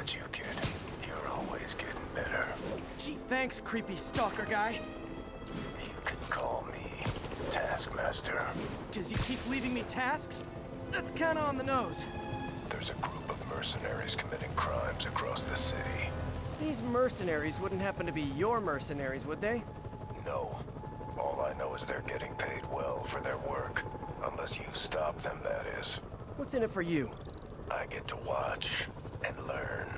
about you, kid. You're always getting better. Gee, thanks, creepy stalker guy. You can call me Taskmaster. 'Cause you keep leaving me tasks? That's kinda on the nose. There's a group of mercenaries committing crimes across the city. These mercenaries wouldn't happen to be your mercenaries, would they? No. All I know is they're getting paid well for their work. Unless you stop them, that is. What's in it for you? I get to watch and learn.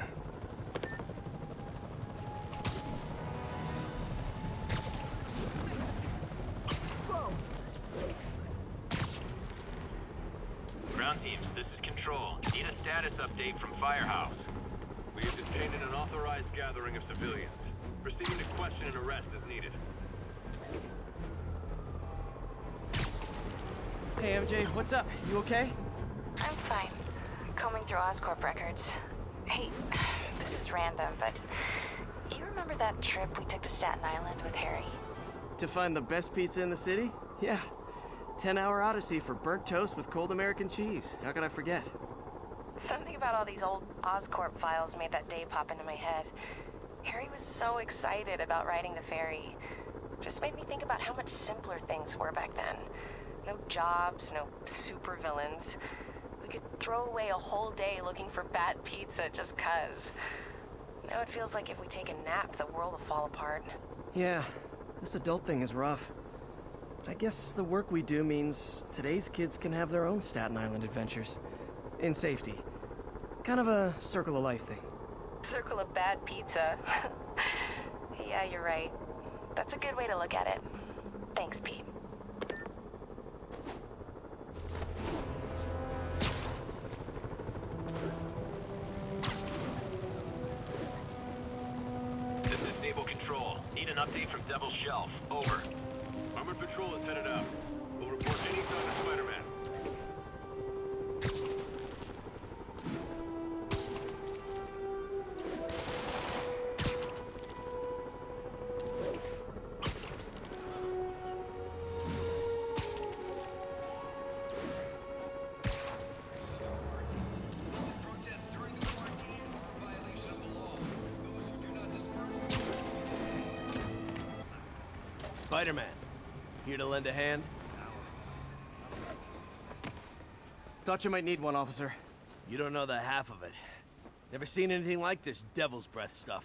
Ground teams, this is Control. Need a status update from Firehouse. We have detained an unauthorized gathering of civilians. Proceeding to question and arrest as needed. Hey, MJ, what's up? You okay? I'm fine. Combing through Oscorp records. Hey, this is random, but you remember that trip we took to Staten Island with Harry? To find the best pizza in the city? Yeah. 10-hour odyssey for burnt toast with cold American cheese. How could I forget? Something about all these old Oscorp files made that day pop into my head. Harry was so excited about riding the ferry. Just made me think about how much simpler things were back then. No jobs, no supervillains. We could throw away a whole day looking for bad pizza just 'cause. Now it feels like if we take a nap, the world will fall apart. Yeah, this adult thing is rough. But I guess the work we do means today's kids can have their own Staten Island adventures. In safety. Kind of a circle of life thing. Circle of bad pizza. Yeah, you're right. That's a good way to look at it. Thanks, Pete. This is Naval Control. Need an update from Devil's Shelf. Over. Armored Patrol is headed out. We'll report any sign of Spider-Man. Spider-Man, here to lend a hand? Thought you might need one, officer. You don't know the half of it. Never seen anything like this Devil's Breath stuff.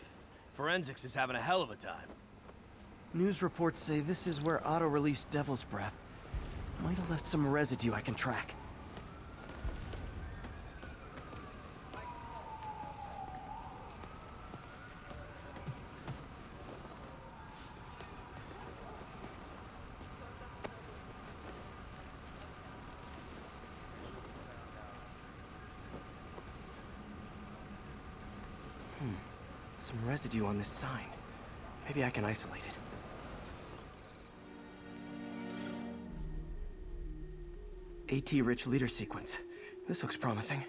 Forensics is having a hell of a time. News reports say this is where Otto released Devil's Breath. Might have left some residue I can track. Some residue on this sign. Maybe I can isolate it. AT-rich leader sequence. This looks promising.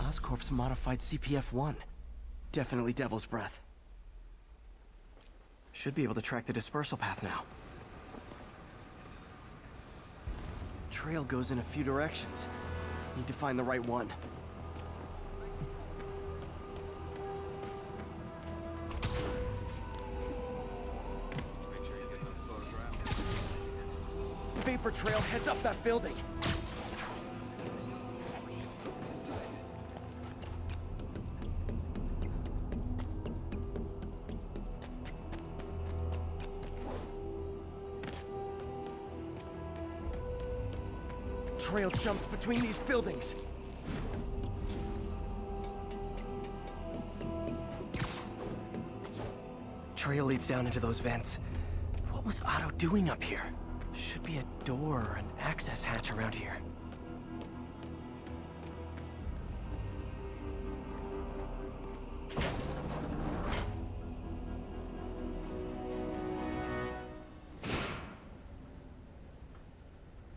Oscorp's modified CPF-1. Definitely Devil's Breath. Should be able to track the dispersal path now. Trail goes in a few directions. Need to find the right one. Vapor trail heads up that building. Trail jumps between these buildings. trail leads down into those vents. What was Otto doing up here? Should be a door or an access hatch around here.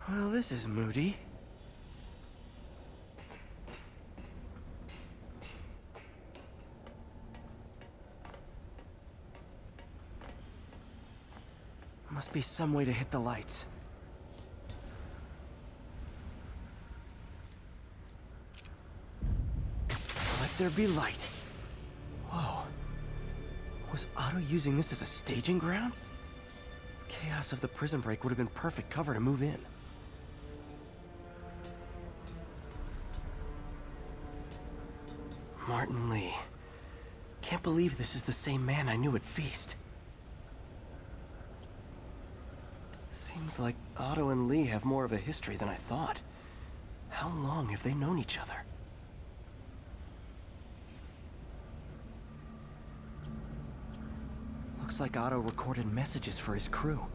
Well, this is moody. Must be some way to hit the lights. Let there be light. Whoa. Was Otto using this as a staging ground? Chaos of the prison break would have been perfect cover to move in. Martin Lee. Can't believe this is the same man I knew at Feast. Seems like Otto and Lee have more of a history than I thought. How long have they known each other? Looks like Otto recorded messages for his crew.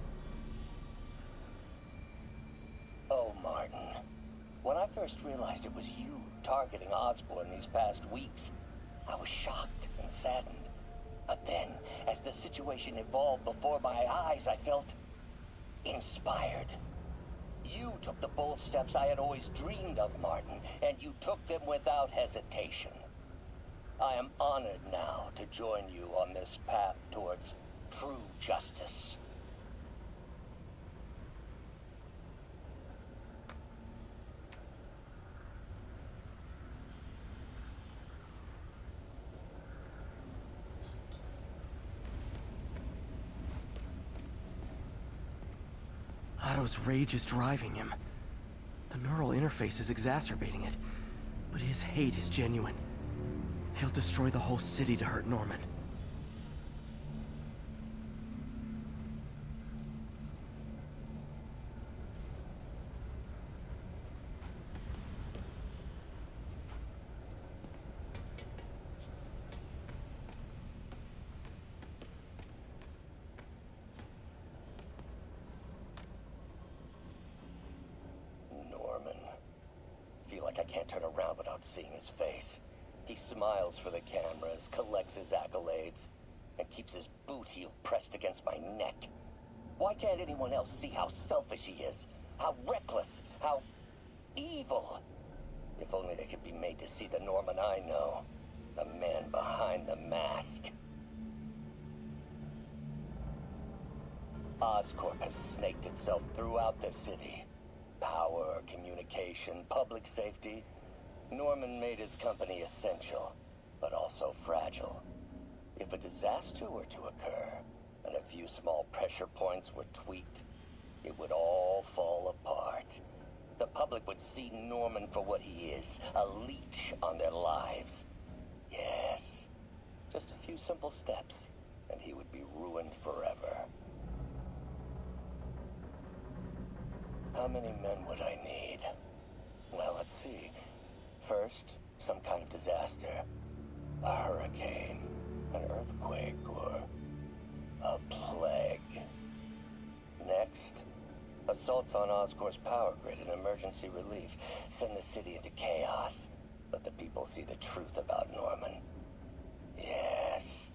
Oh, Martin. When I first realized it was you targeting Osborn these past weeks, I was shocked and saddened. But then, as the situation evolved before my eyes, I felt inspired. You took the bold steps I had always dreamed of, Martin, and you took them without hesitation. I am honored now to join you on this path towards true justice. Otto's rage is driving him. The neural interface is exacerbating it, but his hate is genuine. He'll destroy the whole city to hurt Norman. I can't turn around without seeing his face. He smiles for the cameras, collects his accolades, and keeps his boot heel pressed against my neck. Why can't anyone else see how selfish he is? How reckless, how evil? If only they could be made to see the Norman I know. The man behind the mask. Oscorp has snaked itself throughout the city. Power, communication, public safety. Norman made his company essential, but also fragile. If a disaster were to occur, and a few small pressure points were tweaked, it would all fall apart. The public would see Norman for what he is, a leech on their lives. Yes, just a few simple steps, and he would be ruined forever. How many men would I need? Well, let's see. First, some kind of disaster. A hurricane, an earthquake, or a plague. Next, assaults on Oscorp's power grid and emergency relief. Send the city into chaos. Let the people see the truth about Norman. Yes,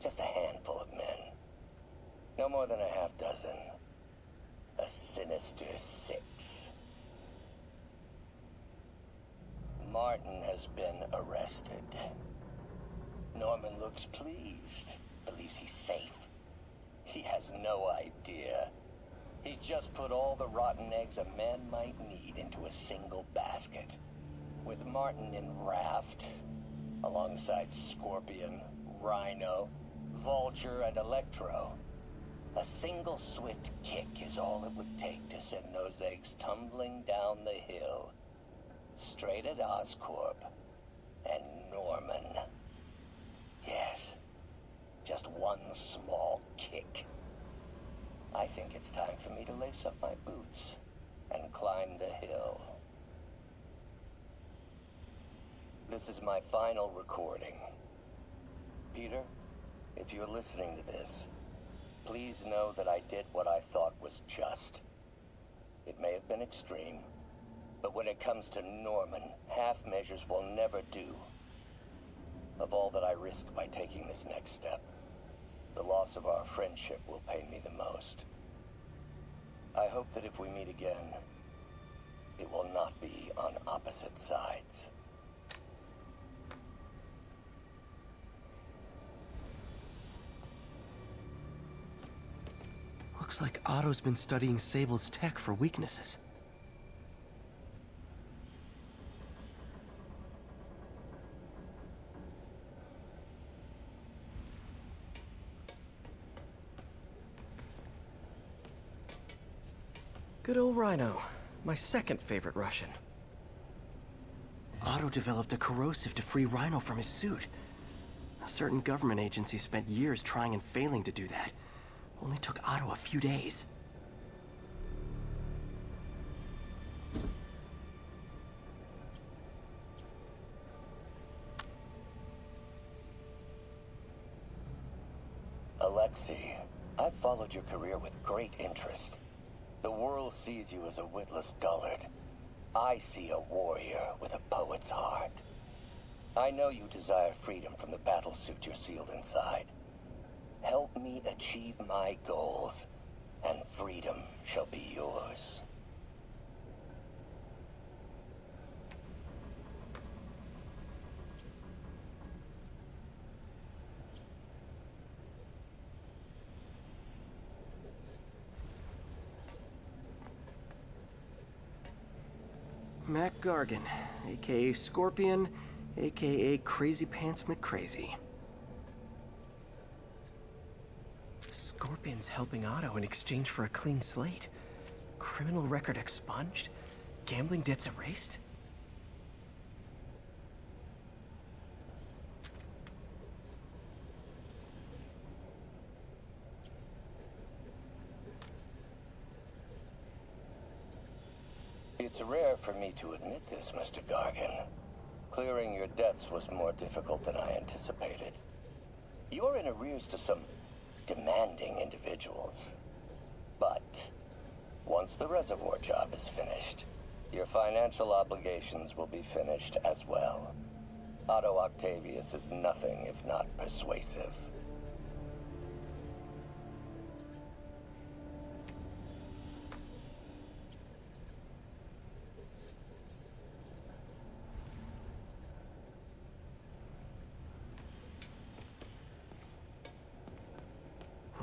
just a handful of men. No more than a half dozen. A sinister 6. Martin has been arrested. Norman looks pleased, believes he's safe. He has no idea. He's just put all the rotten eggs a man might need into a single basket. With Martin in Raft, alongside Scorpion, Rhino, Vulture, and Electro, a single swift kick is all it would take to send those eggs tumbling down the hill, straight at Oscorp and Norman. Yes, just one small kick. I think it's time for me to lace up my boots and climb the hill. This is my final recording. Peter, if you're listening to this, please know that I did what I thought was just. It may have been extreme, but when it comes to Norman, half measures will never do. Of all that I risk by taking this next step, the loss of our friendship will pain me the most. I hope that if we meet again, it will not be on opposite sides. Looks like Otto's been studying Sable's tech for weaknesses. Good old Rhino. My second favorite Russian. Otto developed a corrosive to free Rhino from his suit. A certain government agency spent years trying and failing to do that. Only took Otto a few days. Alexei, I've followed your career with great interest. The world sees you as a witless dullard. I see a warrior with a poet's heart. I know you desire freedom from the battlesuit you're sealed inside. Help me achieve my goals, and freedom shall be yours. Mac Gargan, aka Scorpion, aka Crazy Pants McCrazy. Scorpion's helping Otto in exchange for a clean slate. Criminal record expunged? Gambling debts erased? It's rare for me to admit this, Mr. Gargan. Clearing your debts was more difficult than I anticipated. You're in arrears to some demanding individuals. But once the reservoir job is finished, your financial obligations will be finished as well. Otto Octavius is nothing if not persuasive.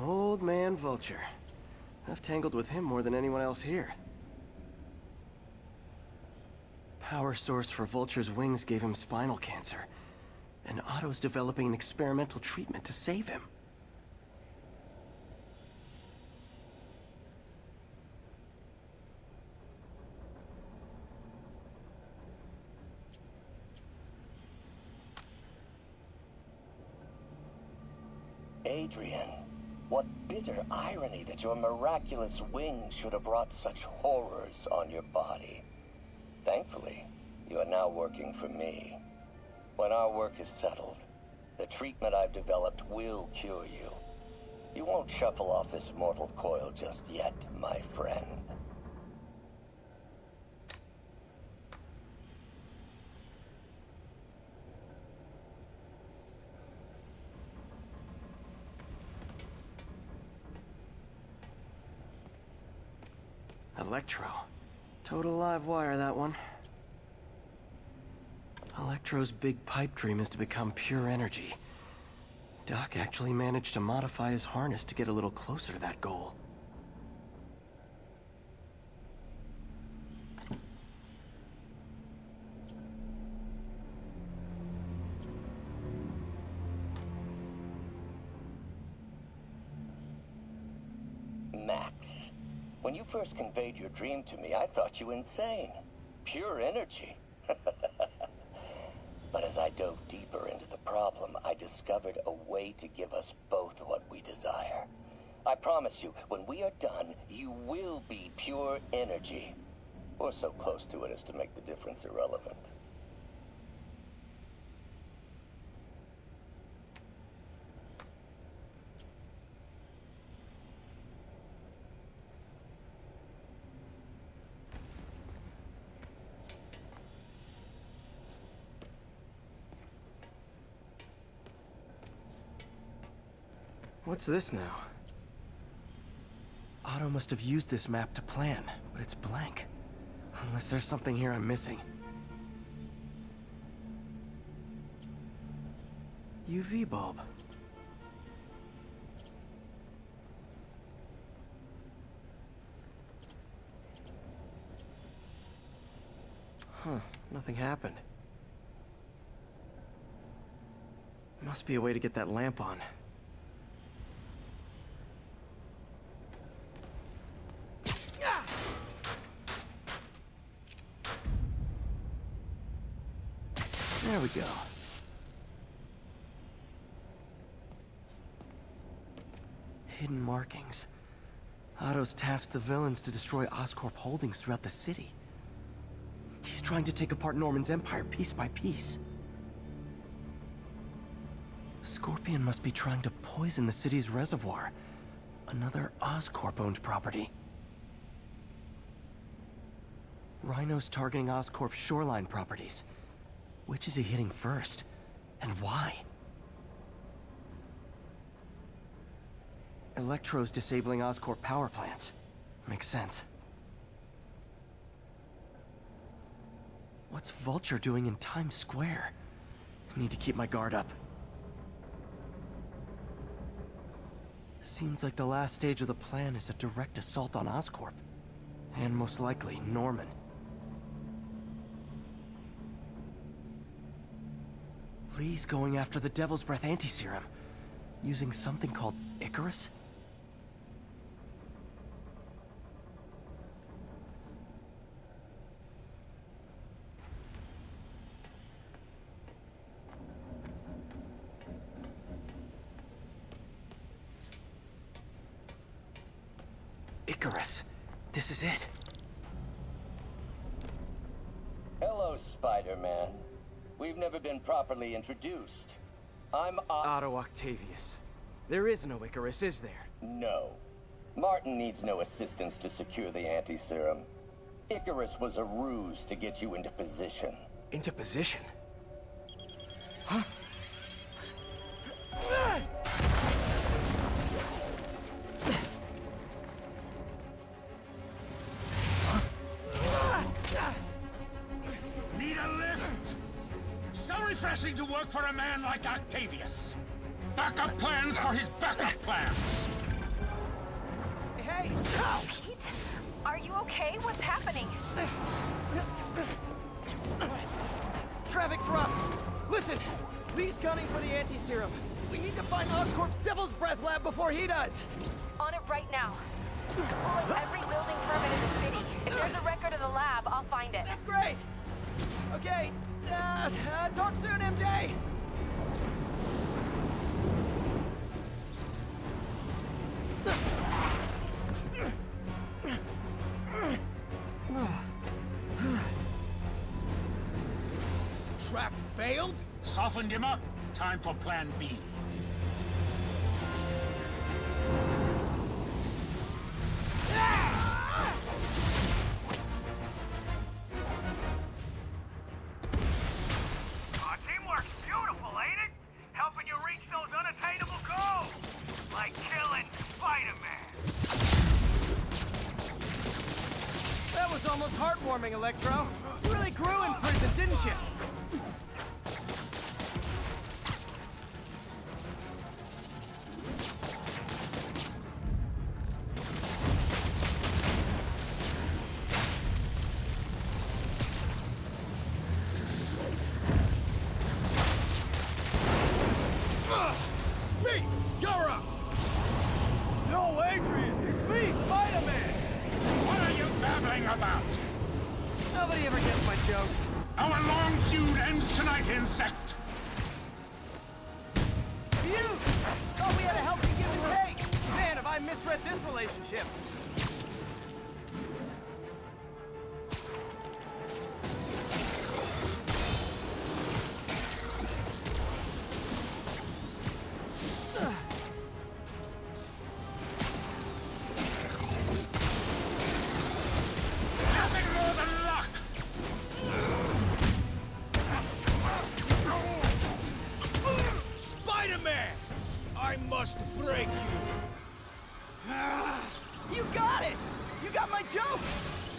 Old man Vulture. I've tangled with him more than anyone else here. Power source for Vulture's wings gave him spinal cancer, and Otto's developing an experimental treatment to save him. Adrian, what bitter irony that your miraculous wings should have brought such horrors on your body. Thankfully, you are now working for me. When our work is settled, the treatment I've developed will cure you. You won't shuffle off this mortal coil just yet, my friend. Electro. Total live wire, that one. Electro's big pipe dream is to become pure energy. Doc actually managed to modify his harness to get a little closer to that goal. Max, when you first conveyed your dream to me, I thought you insane. Pure energy. But as I dove deeper into the problem, I discovered a way to give us both what we desire. I promise you, when we are done, you will be pure energy. Or so close to it as to make the difference irrelevant. What's this now? Otto must have used this map to plan, but it's blank. Unless there's something here I'm missing. UV bulb. Huh, nothing happened. Must be a way to get that lamp on. There we go. Hidden markings. Otto's tasked the villains to destroy Oscorp holdings throughout the city. He's trying to take apart Norman's empire piece by piece. Scorpion must be trying to poison the city's reservoir. Another Oscorp-owned property. Rhino's targeting Oscorp's shoreline properties. Which is he hitting first? And why? Electro's disabling Oscorp power plants. Makes sense. What's Vulture doing in Times Square? I need to keep my guard up. Seems like the last stage of the plan is a direct assault on Oscorp. And most likely, Norman. Lee's going after the Devil's Breath anti-serum, using something called Icarus? Icarus. This is it. Hello, Spider-Man. We've never been properly introduced. I'm Otto Octavius. There is no Icarus, is there? No. Martin needs no assistance to secure the anti-serum. Icarus was a ruse to get you into position. Into position? Huh? Need a lift? So refreshing to work for a man like Octavius. Backup plans for his backup plans. Hey! Pete? Are you okay? What's happening? Traffic's rough. Listen, Lee's gunning for the anti-serum. We need to find Oscorp's Devil's Breath lab before he does. On it right now. Pulling every building permit in the city. If there's a record of the lab, I'll find it. That's great. Okay, talk soon, MJ. Trap failed? Softened him up. Time for plan B. Teamwork's beautiful, ain't it? Helping you reach those unattainable goals. Like killing Spider-Man. That was almost heartwarming, Electro. You really grew in prison, didn't you? Me! You're up! No, Adrian! It's me, Spider-Man! What are you babbling about? Nobody ever gets my jokes. Our long feud ends tonight, insect! You! Thought we had a healthy give and take! Man, have I misread this relationship! Nothing more than luck! Spider-Man! I must break you!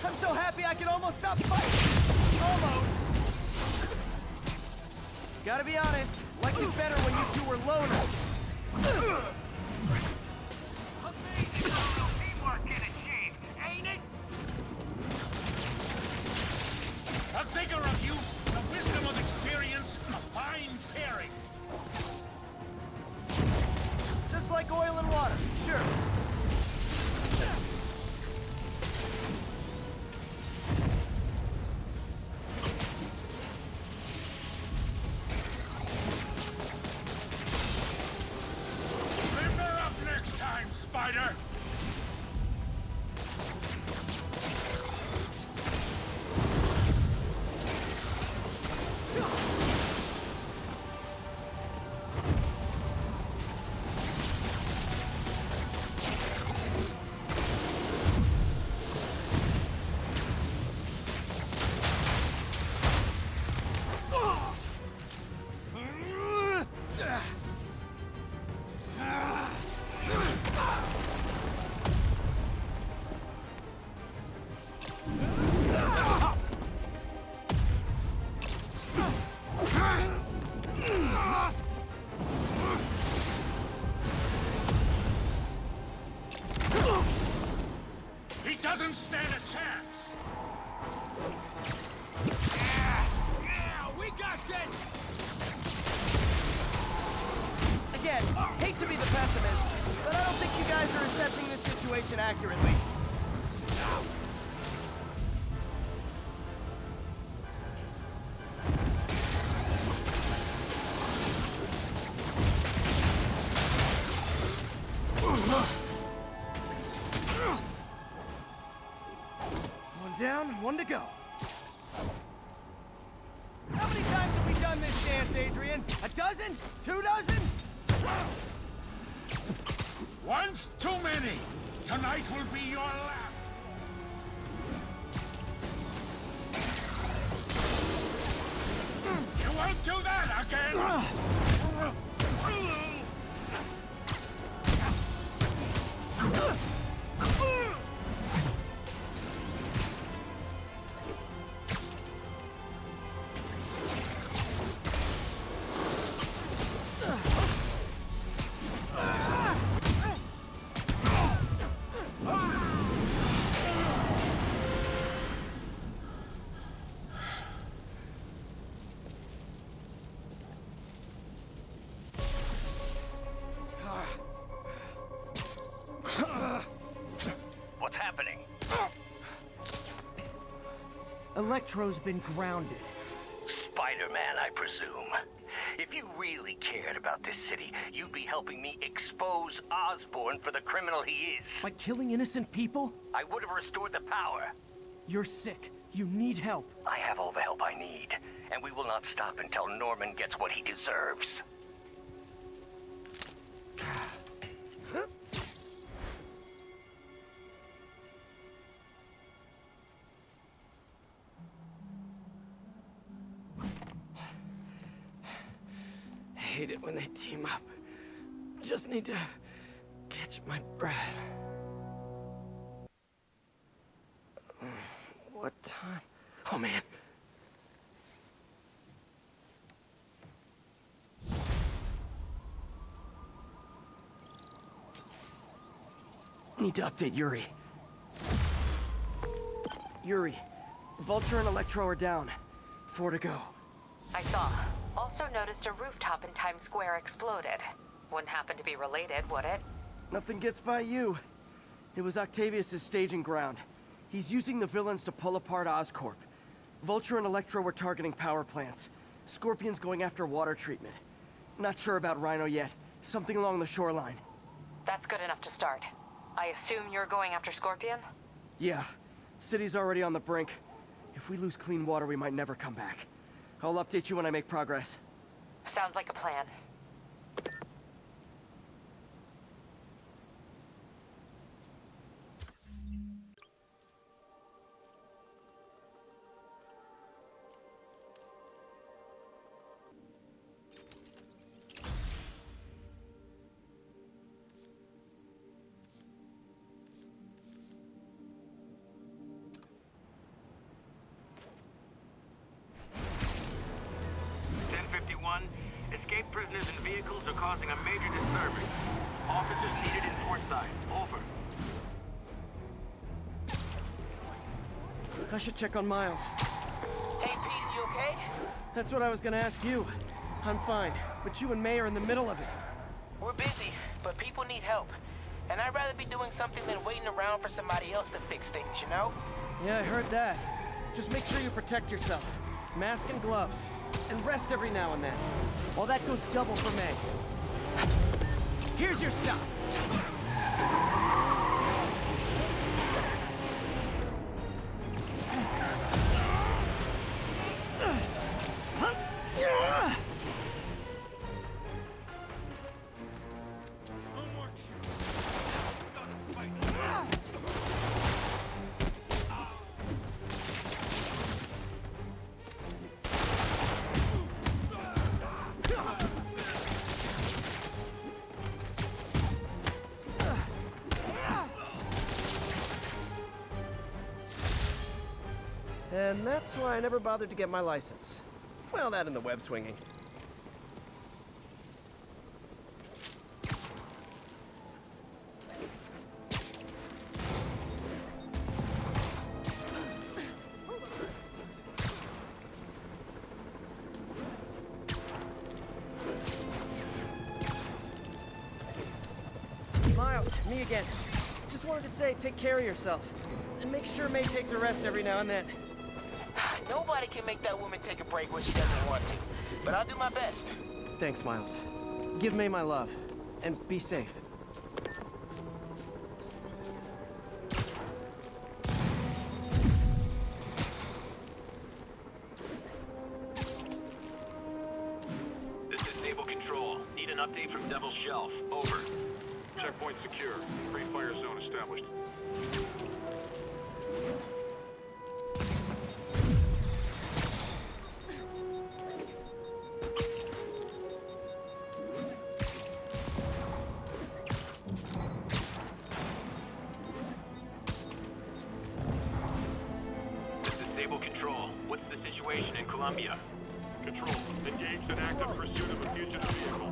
I'm so happy I can almost stop fighting! Almost! Gotta be honest, liked it better when you two were loners. Amazing how little teamwork can achieve, ain't it? The vigor of youth, the wisdom of experience, a fine pairing. Just like oil and water, sure. Limber up next time, Spider! He doesn't stand a chance! Yeah, we got this! Again, hate to be the pessimist, but I don't think you guys are assessing this situation accurately. One down, one to go. How many times have we done this dance, Adrian? A dozen? 2 dozen? One's too many! Tonight will be your last! You won't do that again! What's happening? Electro's been grounded. Spider-Man, I presume. If you really cared about this city, you'd be helping me expose Osborn for the criminal he is. By killing innocent people? I would have restored the power. You're sick. You need help. I have all the help I need, and we will not stop until Norman gets what he deserves. I hate it when they team up. Just need to catch my breath. What time? Oh, man. Need to update Yuri. Yuri, Vulture and Electro are down. 4 to go. I saw. Also noticed a rooftop in Times Square exploded. Wouldn't happen to be related, would it? Nothing gets by you. It was Octavius' staging ground. He's using the villains to pull apart Oscorp. Vulture and Electro were targeting power plants. Scorpion's going after water treatment. Not sure about Rhino yet. Something along the shoreline. That's good enough to start. I assume you're going after Scorpion? Yeah. City's already on the brink. If we lose clean water, we might never come back. I'll update you when I make progress. Sounds like a plan. vehicles are causing a major disturbance. Officers needed in Portside. Over. I should check on Miles. Hey, Pete, you okay? That's what I was gonna ask you. I'm fine, but you and May are in the middle of it. We're busy, but people need help. And I'd rather be doing something than waiting around for somebody else to fix things, you know? Yeah, I heard that. Just make sure you protect yourself. Mask and gloves. And rest every now and then. Well, that goes double for May. Here's your stuff. And that's why I never bothered to get my license. Well, that and the web swinging. Miles, me again. Just wanted to say, take care of yourself. And make sure May takes a rest every now and then. Nobody can make that woman take a break when she doesn't want to. But I'll do my best. Thanks, Miles. Give May my love. And be safe. This is Naval Control. Need an update from Devil's Shelf. Over. Checkpoint secure. Free fire zone established. Columbia. Control, engaged in active pursuit of a fugitive vehicle.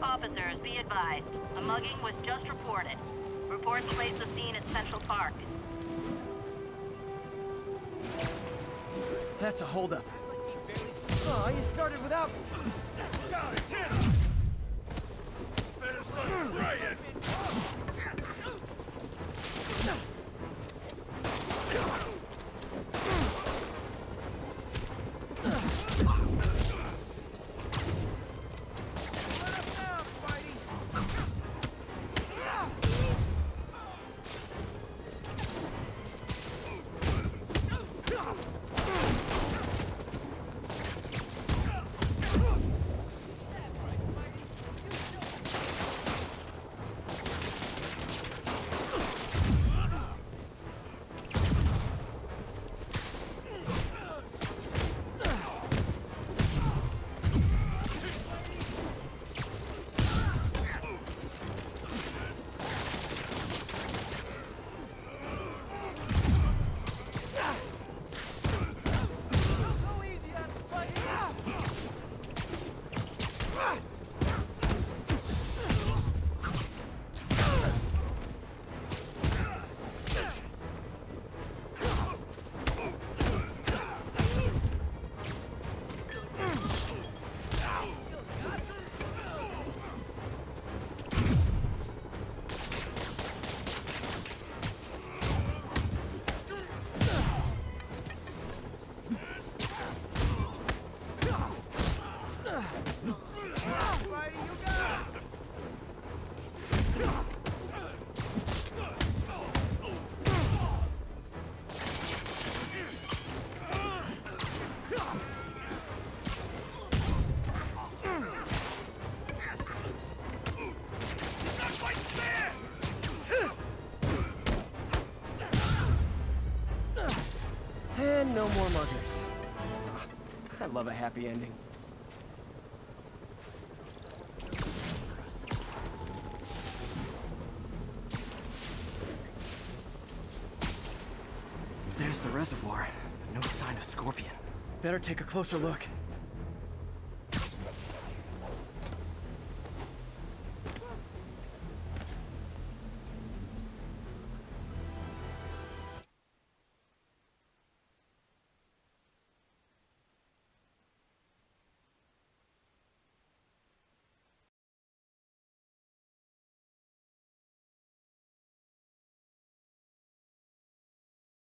Officers, be advised. A mugging was just reported. Reports place the scene at Central Park. That's a holdup. Oh, you started without me. Got it, get him! Better start spraying! And no more muggers. I love a happy ending. There's the reservoir. No sign of Scorpion. Better take a closer look.